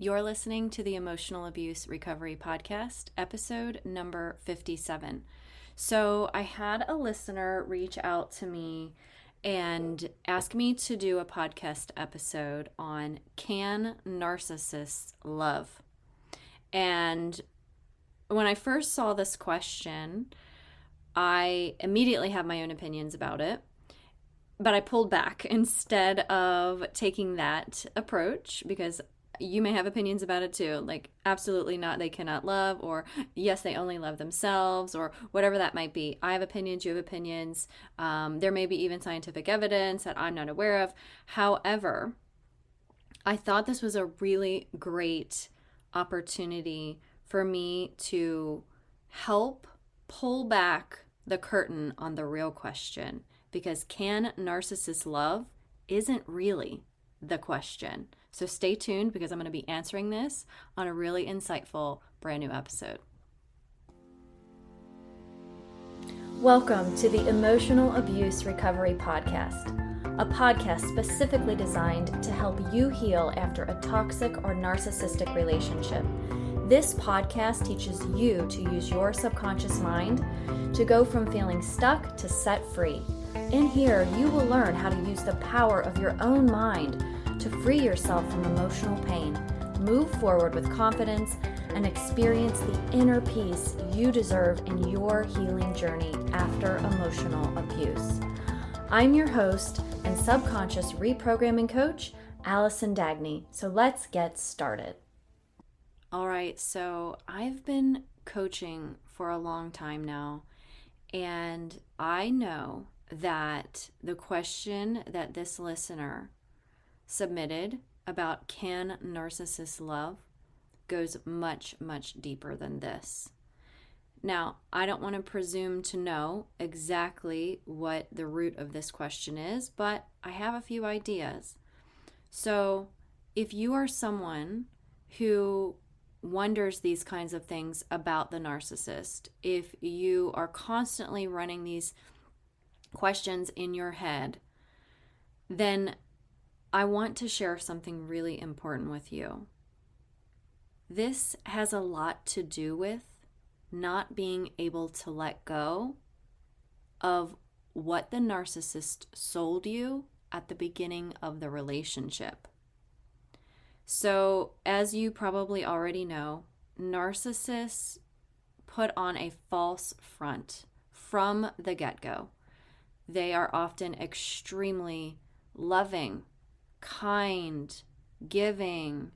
You're listening to the Emotional Abuse Recovery Podcast, episode number 57. So I had a listener reach out to me and ask me to do a podcast episode on can narcissists love? And when I first saw this question, I immediately had my own opinions about it. But I pulled back instead of taking that approach because you may have opinions about it too. Like, absolutely not, they cannot love, or yes, they only love themselves, or whatever that might be. I have opinions, you have opinions. There may be even scientific evidence that I'm not aware of. However, I thought this was a really great opportunity for me to help pull back the curtain on the real question. Because can narcissists love isn't really the question. So stay tuned because I'm going to be answering this on a really insightful brand new episode. Welcome to the Emotional Abuse Recovery Podcast, a podcast specifically designed to help you heal after a toxic or narcissistic relationship. This podcast teaches you to use your subconscious mind to go from feeling stuck to set free. In here, you will learn how to use the power of your own mind to free yourself from emotional pain, move forward with confidence, and experience the inner peace you deserve in your healing journey after emotional abuse. I'm your host and subconscious reprogramming coach, Allison Dagny. So let's get started. All right, so I've been coaching for a long time now, and I know that the question that this listener submitted about can narcissists love goes much, much deeper than this. Now, I don't want to presume to know exactly what the root of this question is, but I have a few ideas. So if you are someone who wonders these kinds of things about the narcissist, if you are constantly running these questions in your head, then I want to share something really important with you. This has a lot to do with not being able to let go of what the narcissist sold you at the beginning of the relationship. So, as you probably already know, narcissists put on a false front from the get-go. They are often extremely loving, kind, giving,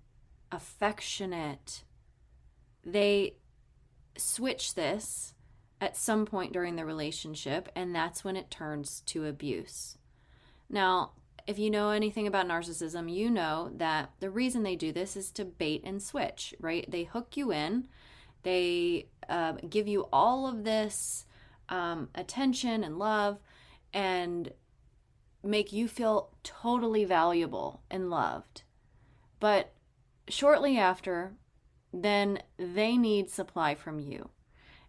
affectionate. They switch this at some point during the relationship, and that's when it turns to abuse. Now, if you know anything about narcissism, you know that the reason they do this is to bait and switch, right? They hook you in. They give you all of this attention and love and make you feel totally valuable and loved. But shortly after, then they need supply from you.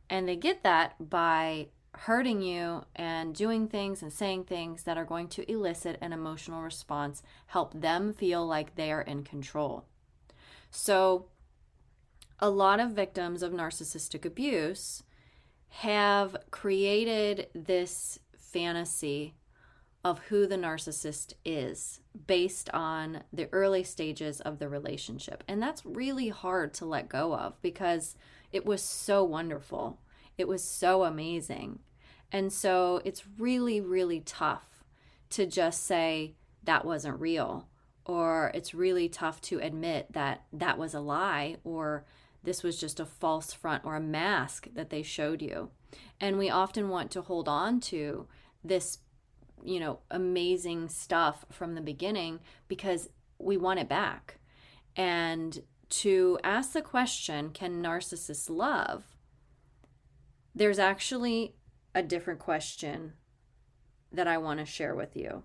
And they get that by hurting you and doing things and saying things that are going to elicit an emotional response, help them feel like they are in control. So a lot of victims of narcissistic abuse have created this fantasy of who the narcissist is based on the early stages of the relationship. And that's really hard to let go of because it was so wonderful. It was so amazing. And so it's really, really tough to just say that wasn't real, or it's really tough to admit that that was a lie, or this was just a false front or a mask that they showed you. And we often want to hold on to this, amazing stuff from the beginning because we want it back. And to ask the question, can narcissists love? There's actually a different question that I want to share with you.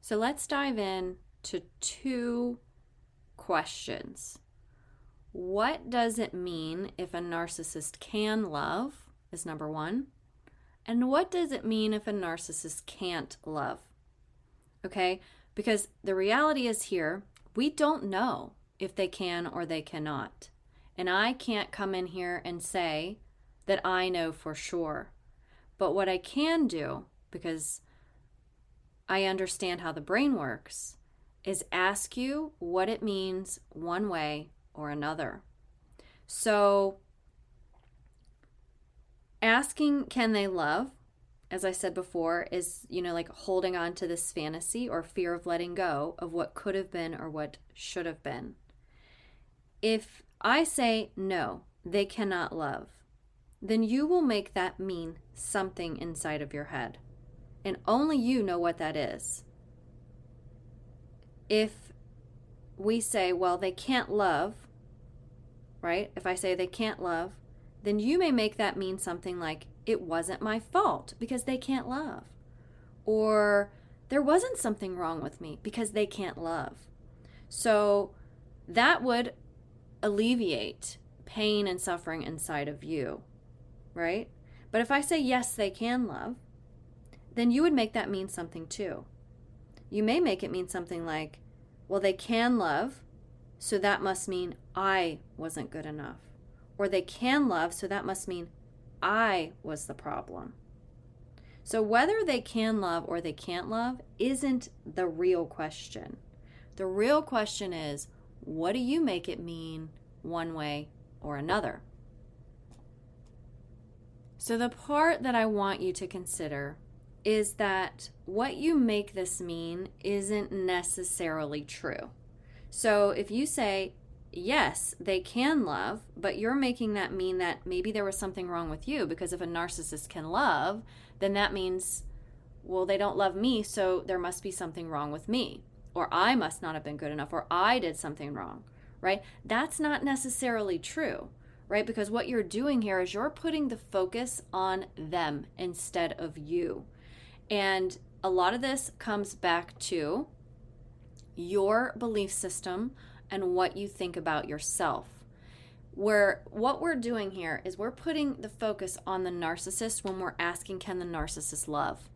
So let's dive in to two questions. What does it mean if a narcissist can love, is number one. And what does it mean if a narcissist can't love? Okay? Because the reality is here, We don't know if they can or they cannot. And I can't come in here and say that I know for sure. But what I can do, because I understand how the brain works, is ask you what it means one way or another. So asking, can they love, as I said before, is, like holding on to this fantasy or fear of letting go of what could have been or what should have been. If I say, no, they cannot love, then you will make that mean something inside of your head. And only you know what that is. If we say, well, they can't love, right? If I say they can't love, then you may make that mean something like, it wasn't my fault because they can't love. Or there wasn't something wrong with me because they can't love. So that would alleviate pain and suffering inside of you, right? But if I say, yes, they can love, then you would make that mean something too. You may make it mean something like, well, they can love, so that must mean I wasn't good enough. Or they can love, so that must mean I was the problem. So whether they can love or they can't love isn't the real question. The real question is, what do you make it mean one way or another? So the part that I want you to consider is that what you make this mean isn't necessarily true. So if you say, yes, they can love, but you're making that mean that maybe there was something wrong with you, because if a narcissist can love, then that means, well, they don't love me, so there must be something wrong with me, or I must not have been good enough, or I did something wrong, right? That's not necessarily true, right? Because what you're doing here is you're putting the focus on them instead of you. And a lot of this comes back to your belief system and what you think about yourself. Where what we're doing here is we're putting the focus on the narcissist when we're asking, can the narcissist love?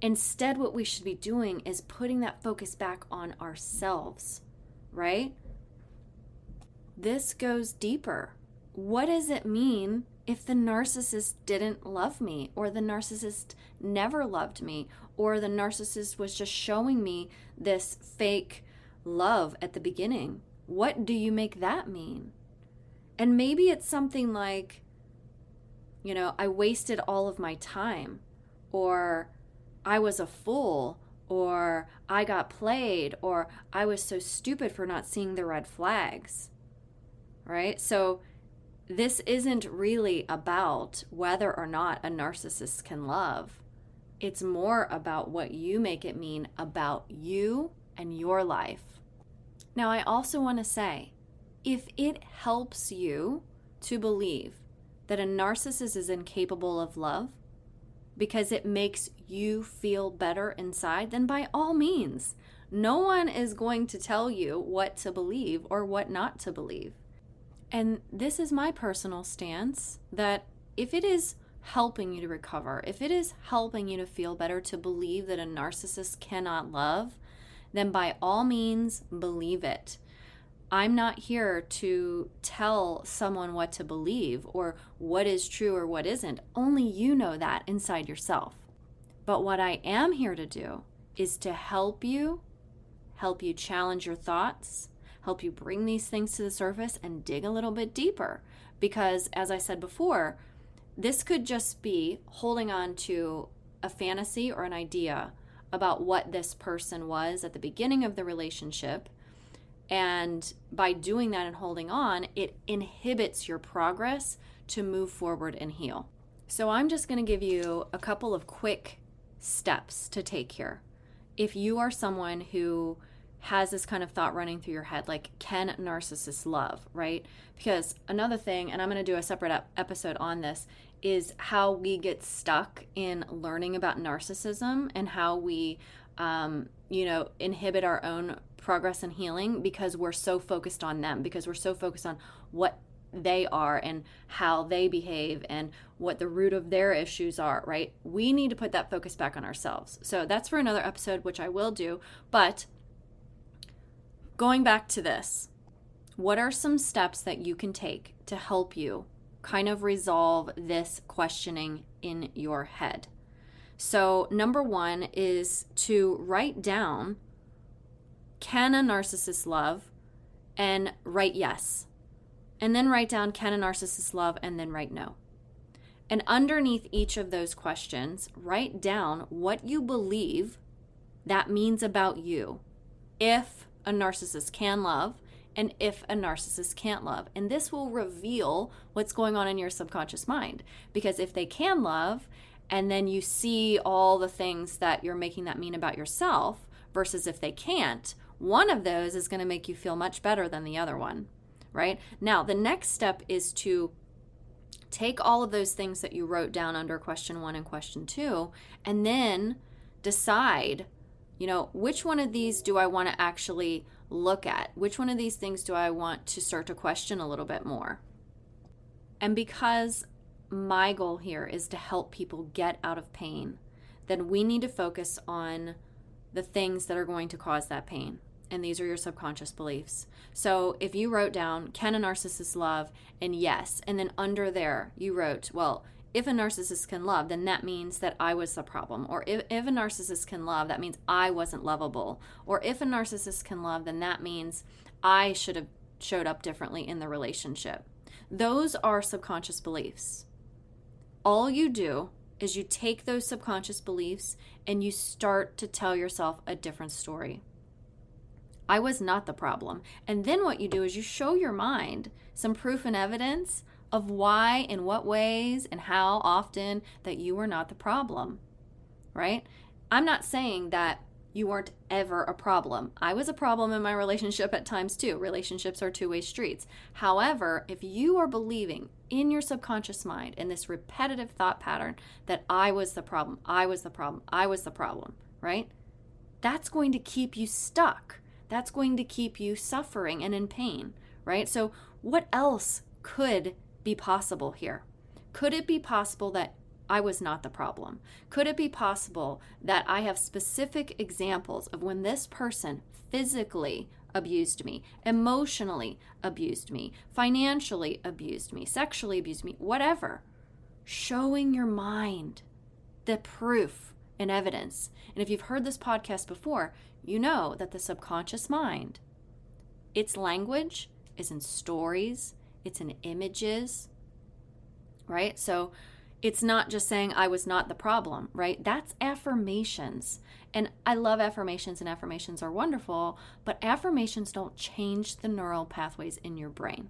Instead, what we should be doing is putting that focus back on ourselves, right? This goes deeper. What does it mean if the narcissist didn't love me, or the narcissist never loved me, or the narcissist was just showing me this fake love at the beginning? What do you make that mean? And maybe it's something like, I wasted all of my time, or I was a fool, or I got played, or I was so stupid for not seeing the red flags, right? So this isn't really about whether or not a narcissist can love. It's more about what you make it mean about you and your life. Now, I also want to say, if it helps you to believe that a narcissist is incapable of love because it makes you feel better inside, then by all means, no one is going to tell you what to believe or what not to believe. And this is my personal stance, that if it is helping you to recover, if it is helping you to feel better to believe that a narcissist cannot love, then by all means, believe it. I'm not here to tell someone what to believe or what is true or what isn't. Only you know that inside yourself. But what I am here to do is to help you challenge your thoughts, help you bring these things to the surface and dig a little bit deeper. Because as I said before, this could just be holding on to a fantasy or an idea about what this person was at the beginning of the relationship. And by doing that and holding on, it inhibits your progress to move forward and heal. So I'm just going to give you a couple of quick steps to take here. If you are someone who has this kind of thought running through your head, like, can narcissists love, right? Because another thing, and I'm going to do a separate episode on this, is how we get stuck in learning about narcissism and how we, inhibit our own progress and healing because we're so focused on them, because we're so focused on what they are and how they behave and what the root of their issues are, right? We need to put that focus back on ourselves. So that's for another episode, which I will do, but going back to this, what are some steps that you can take to help you kind of resolve this questioning in your head? So number one is to write down, can a narcissist love, and write yes. And then write down, can a narcissist love, and then write no. And underneath each of those questions, write down what you believe that means about you. If a narcissist can love, and if a narcissist can't love. And this will reveal what's going on in your subconscious mind. Because if they can love, and then you see all the things that you're making that mean about yourself, versus if they can't, one of those is going to make you feel much better than the other one, right? Now, the next step is to take all of those things that you wrote down under question 1 and question 2, and then decide, which one of these do I want to actually look at? Which one of these things do I want to start to question a little bit more? And because my goal here is to help people get out of pain, then we need to focus on the things that are going to cause that pain. And these are your subconscious beliefs. So if you wrote down, can a narcissist love, and yes, and then under there you wrote, well, if a narcissist can love, then that means that I was the problem. Or if a narcissist can love, that means I wasn't lovable. Or if a narcissist can love, then that means I should have showed up differently in the relationship. Those are subconscious beliefs. All you do is you take those subconscious beliefs and you start to tell yourself a different story. I was not the problem. And then what you do is you show your mind some proof and evidence of why, in what ways, and how often that you were not the problem, right? I'm not saying that you weren't ever a problem. I was a problem in my relationship at times too. Relationships are two-way streets. However, if you are believing in your subconscious mind in this repetitive thought pattern that I was the problem, I was the problem, I was the problem, right? That's going to keep you stuck. That's going to keep you suffering and in pain, right? So what else could be possible here? Could it be possible that I was not the problem? Could it be possible that I have specific examples of when this person physically abused me, emotionally abused me, financially abused me, sexually abused me, whatever? Showing your mind the proof and evidence. And if you've heard this podcast before, you know that the subconscious mind, its language is in stories, it's in images, right? So it's not just saying I was not the problem, right? That's affirmations. And I love affirmations, and affirmations are wonderful, but affirmations don't change the neural pathways in your brain.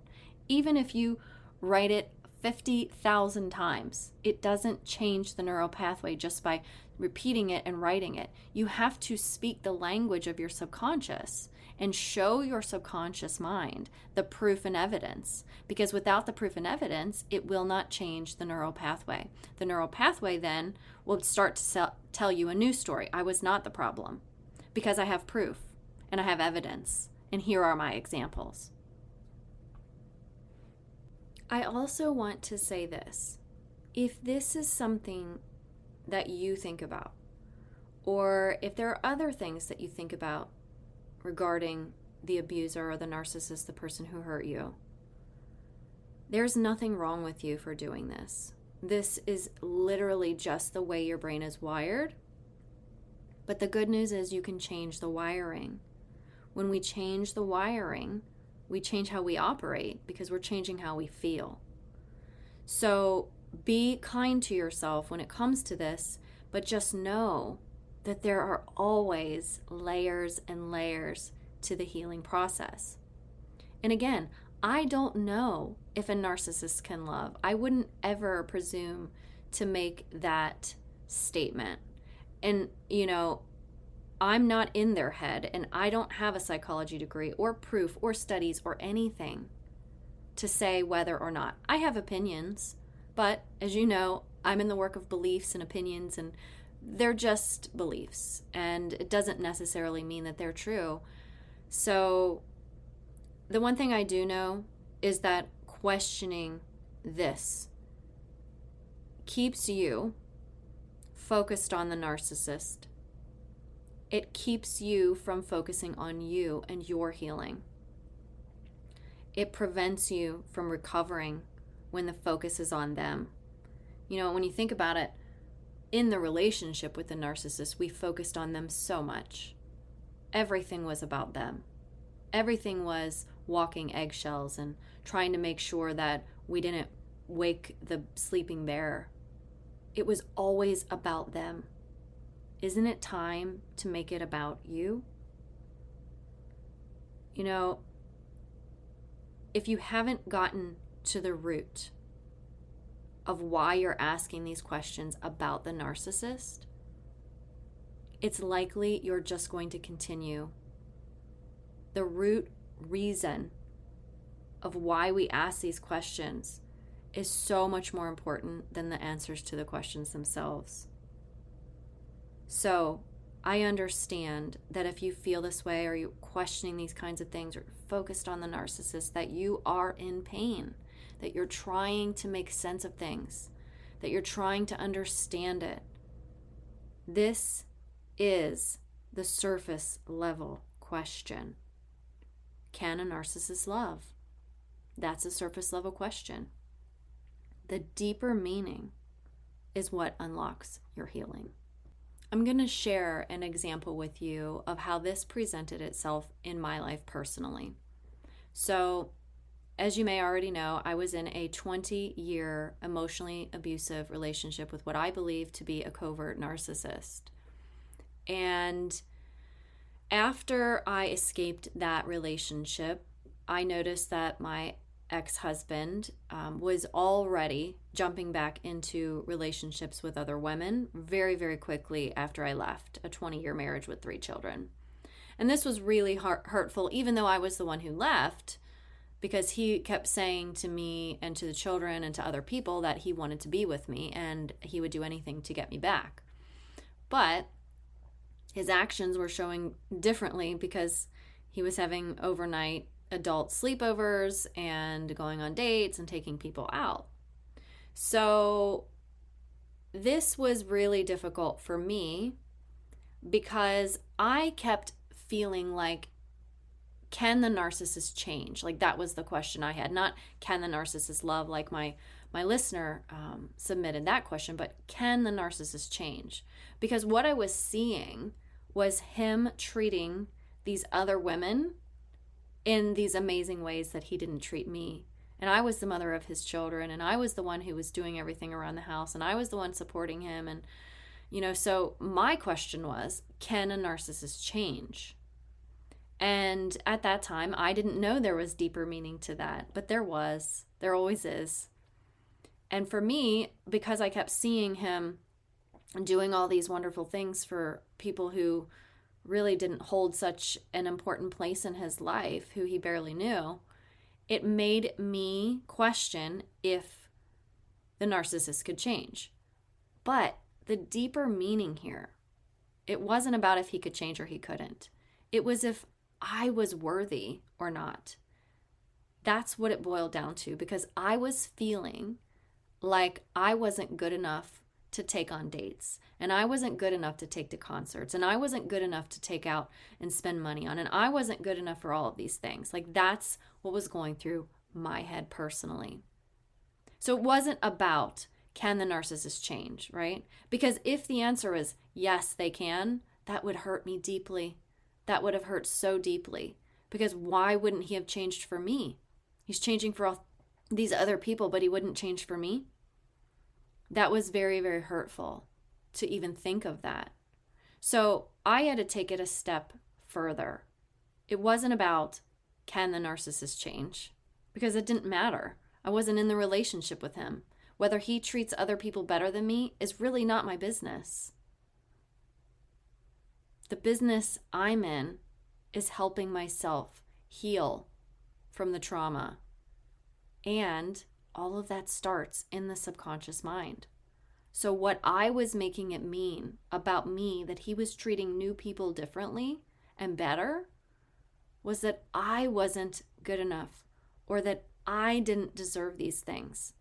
Even if you write it 50,000 times, it doesn't change the neural pathway just by repeating it and writing it. You have to speak the language of your subconscious and show your subconscious mind the proof and evidence, because without the proof and evidence, it will not change the neural pathway. The neural pathway then will start to tell you a new story. I was not the problem because I have proof and I have evidence, and here are my examples. I also want to say this. If this is something that you think about, or if there are other things that you think about regarding the abuser or the narcissist, the person who hurt you, there's nothing wrong with you for doing this. This is literally just the way your brain is wired. But the good news is you can change the wiring. When we change the wiring, we change how we operate because we're changing how we feel. So be kind to yourself when it comes to this, but just know that there are always layers and layers to the healing process. And again, I don't know if a narcissist can love. I wouldn't ever presume to make that statement. And, I'm not in their head, and I don't have a psychology degree or proof or studies or anything to say whether or not. I have opinions, but as you know, I'm in the work of beliefs and opinions, and they're just beliefs, and it doesn't necessarily mean that they're true. So the one thing I do know is that questioning this keeps you focused on the narcissist. It keeps you from focusing on you and your healing. It prevents you from recovering when the focus is on them. When you think about it, in the relationship with the narcissist, we focused on them so much. Everything was about them. Everything was walking eggshells and trying to make sure that we didn't wake the sleeping bear. It was always about them. Isn't it time to make it about you? If you haven't gotten to the root of why you're asking these questions about the narcissist, it's likely you're just going to continue. The root reason of why we ask these questions is so much more important than the answers to the questions themselves. So I understand that if you feel this way, or you're questioning these kinds of things, or focused on the narcissist, that you are in pain, that you're trying to make sense of things, that you're trying to understand it. This is the surface level question. Can a narcissist love? That's a surface level question. The deeper meaning is what unlocks your healing. I'm going to share an example with you of how this presented itself in my life personally. So, as you may already know, I was in a 20-year emotionally abusive relationship with what I believe to be a covert narcissist. And after I escaped that relationship, I noticed that my ex-husband was already jumping back into relationships with other women very, very quickly after I left a 20-year marriage with 3 children. And this was really hurtful, even though I was the one who left, because he kept saying to me and to the children and to other people that he wanted to be with me and he would do anything to get me back. But his actions were showing differently, because he was having overnight adult sleepovers and going on dates and taking people out. So this was really difficult for me, because I kept feeling like, can the narcissist change? Like, that was the question I had. Not, can the narcissist love, like my listener submitted that question, but can the narcissist change? Because what I was seeing was him treating these other women in these amazing ways that he didn't treat me. And I was the mother of his children, and I was the one who was doing everything around the house, and I was the one supporting him. And, so my question was, can a narcissist change? And at that time, I didn't know there was deeper meaning to that, but there was. There always is. And for me, because I kept seeing him doing all these wonderful things for people who really didn't hold such an important place in his life, who he barely knew, it made me question if the narcissist could change. But the deeper meaning here, it wasn't about if he could change or he couldn't. It was if I was worthy or not. That's what it boiled down to, because I was feeling like I wasn't good enough to take on dates, and I wasn't good enough to take to concerts, and I wasn't good enough to take out and spend money on, and I wasn't good enough for all of these things. Like, that's what was going through my head personally. So it wasn't about, can the narcissist change, right? Because if the answer is yes, they can, that would hurt me deeply. That would have hurt so deeply, because why wouldn't he have changed for me? He's changing for all these other people, but he wouldn't change for me. That was very, very hurtful to even think of that. So I had to take it a step further. It wasn't about, can the narcissist change? Because it didn't matter. I wasn't in the relationship with him. Whether he treats other people better than me is really not my business. The business I'm in is helping myself heal from the trauma. And all of that starts in the subconscious mind. So what I was making it mean about me, that he was treating new people differently and better, was that I wasn't good enough, or that I didn't deserve these things.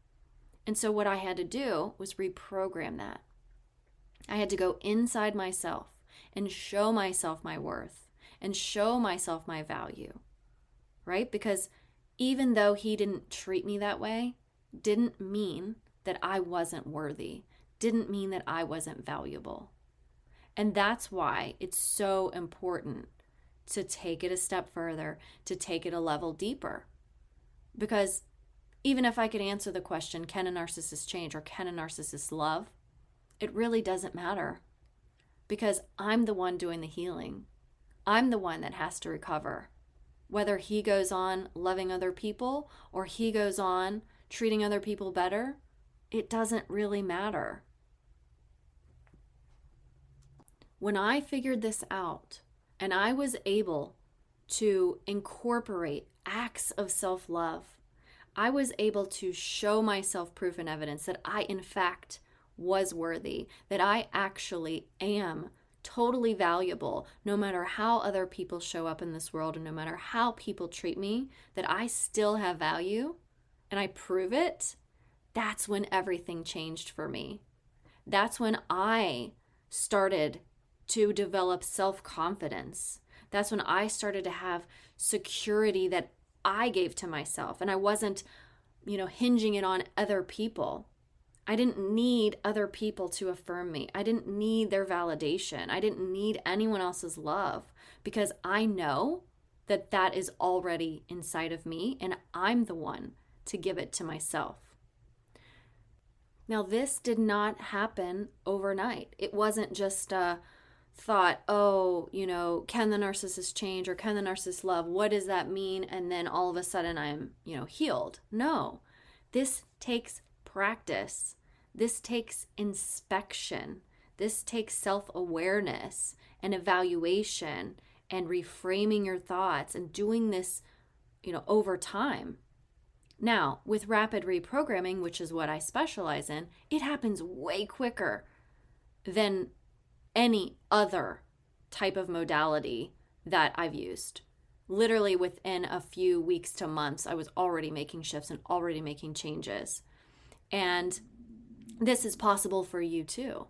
And so what I had to do was reprogram that. I had to go inside myself and show myself my worth and show myself my value, right? Because even though he didn't treat me that way, didn't mean that I wasn't worthy, didn't mean that I wasn't valuable. And that's why it's so important to take it a step further, to take it a level deeper. Because even if I could answer the question, can a narcissist change or can a narcissist love? It really doesn't matter, because I'm the one doing the healing. I'm the one that has to recover. Whether he goes on loving other people or he goes on treating other people better, it doesn't really matter. When I figured this out and I was able to incorporate acts of self-love, I was able to show myself proof and evidence that I, in fact, was worthy, that I actually am totally valuable, no matter how other people show up in this world and no matter how people treat me, that I still have value, and I prove it. That's when everything changed for me. That's when I started to develop self-confidence. That's when I started to have security that I gave to myself, and I wasn't, hinging it on other people. I didn't need other people to affirm me. I didn't need their validation. I didn't need anyone else's love, because I know that that is already inside of me and I'm the one to give it to myself. Now, this did not happen overnight. It wasn't just a thought, can the narcissist change or can the narcissist love? What does that mean? And then all of a sudden I'm, healed. No, this takes practice. This takes inspection. This takes self-awareness and evaluation and reframing your thoughts and doing this, over time. Now, with rapid reprogramming, which is what I specialize in, it happens way quicker than any other type of modality that I've used. Literally within a few weeks to months, I was already making shifts and already making changes. And this is possible for you too.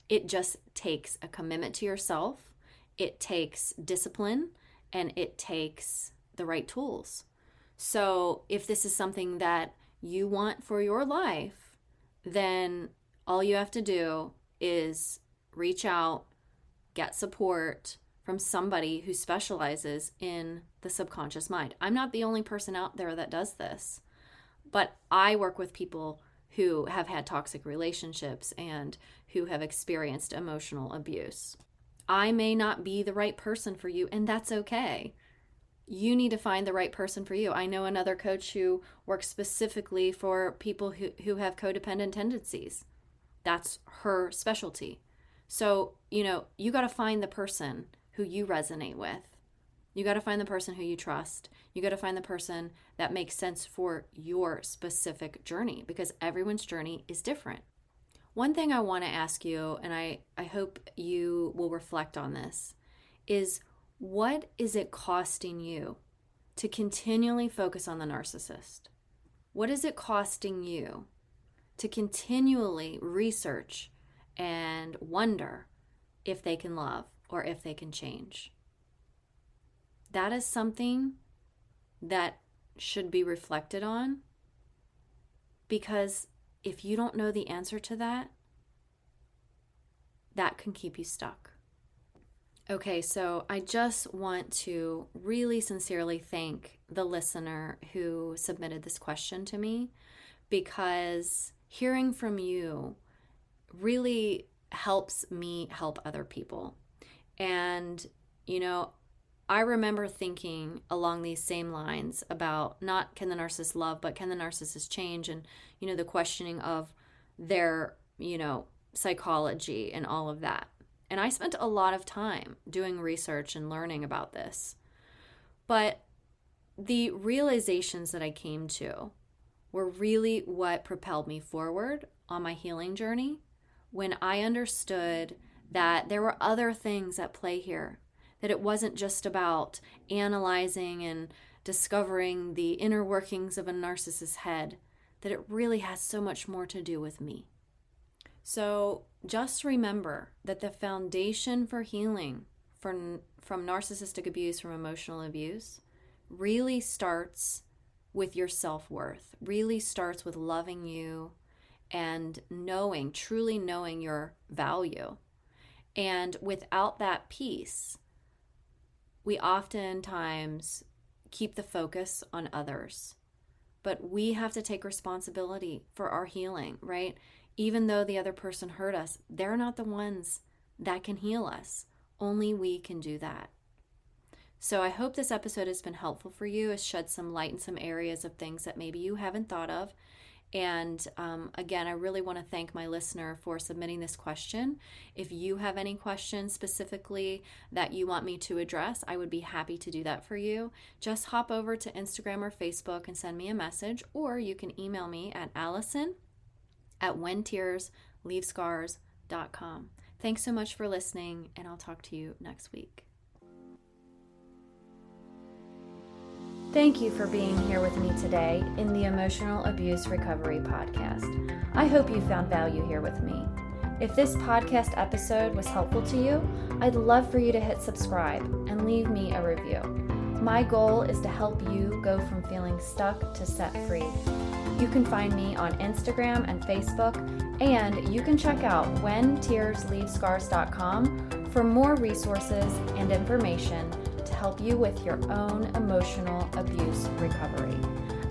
It just takes a commitment to yourself. It takes discipline and it takes the right tools. So if this is something that you want for your life, then all you have to do is reach out, get support from somebody who specializes in the subconscious mind. I'm not the only person out there that does this, but I work with people who have had toxic relationships and who have experienced emotional abuse. I may not be the right person for you, and that's okay. You need to find the right person for you. I know another coach who works specifically for people who have codependent tendencies. That's her specialty. So, you got to find the person who you resonate with. You got to find the person who you trust. You got to find the person that makes sense for your specific journey, because everyone's journey is different. One thing I want to ask you, and I hope you will reflect on this, is what is it costing you to continually focus on the narcissist? What is it costing you to continually research and wonder if they can love or if they can change? That is something that should be reflected on, because if you don't know the answer to that, that can keep you stuck. Okay, so I just want to really sincerely thank the listener who submitted this question to me, because hearing from you really helps me help other people. And, I remember thinking along these same lines about not can the narcissist love, but can the narcissist change? And, the questioning of their, psychology and all of that. And I spent a lot of time doing research and learning about this. But the realizations that I came to were really what propelled me forward on my healing journey, when I understood that there were other things at play here, that it wasn't just about analyzing and discovering the inner workings of a narcissist's head, that it really has so much more to do with me. So just remember that the foundation for healing from narcissistic abuse, from emotional abuse, really starts with your self-worth, really starts with loving you and truly knowing your value. And without that piece, we oftentimes keep the focus on others. But we have to take responsibility for our healing, right? Even though the other person hurt us, they're not the ones that can heal us. Only we can do that. So I hope this episode has been helpful for you, has shed some light in some areas of things that maybe you haven't thought of. And again, I really want to thank my listener for submitting this question. If you have any questions specifically that you want me to address, I would be happy to do that for you. Just hop over to Instagram or Facebook and send me a message, or you can email me at allison@whentearsleavescars.com. Thanks so much for listening, and I'll talk to you next week. Thank you for being here with me today in the Emotional Abuse Recovery Podcast. I hope you found value here with me. If this podcast episode was helpful to you, I'd love for you to hit subscribe and leave me a review. My goal is to help you go from feeling stuck to set free. You can find me on Instagram and Facebook, and you can check out whentearsleavescars.com for more resources and information to help you with your own emotional abuse recovery.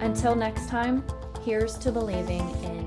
Until next time, here's to believing in